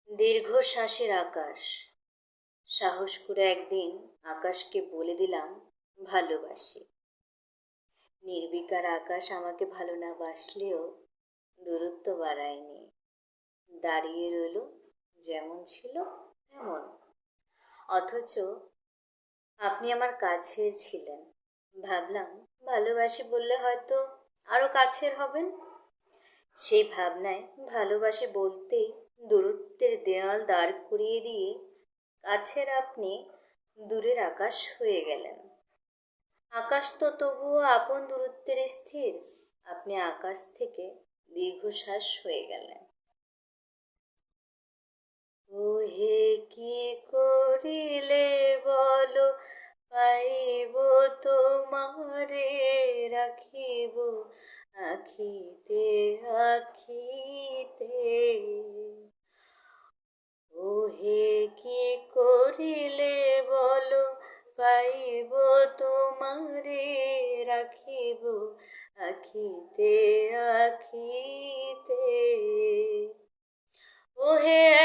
দীর্ঘশ্বাসের আকাশ। সাহস করে একদিন আকাশকে বলে দিলাম ভালোবাসি। নির্বিকার আকাশ আমাকে ভালো না বাসলেও দূরত্ব বাড়ায়নি, দাঁড়িয়ে রইল যেমন ছিল তেমন। অথচ আপনি আমার কাছের ছিলেন। ভাবলাম ভালোবাসি বললে হয়তো আরো কাছের হবেন। সেই ভাবনায় ভালোবাসি বলতেই দূরত্বের দেওয়াল দাঁড় করিয়ে দিয়ে কাছের আপনি দূরের আকাশ হয়ে গেলেন। আকাশ তো তবুও আপন দূরত্বের স্থির, আপনি আকাশ থেকে দীর্ঘশ্বাস হয়ে গেলেন। ওহে কি করিলে বলো, পাইব তোমারে রাখিব আখিতে আখিতে। ওহে কি করিলে বলো, পাইব তোমারে রাখিব আখিতে আখিতে। ওহে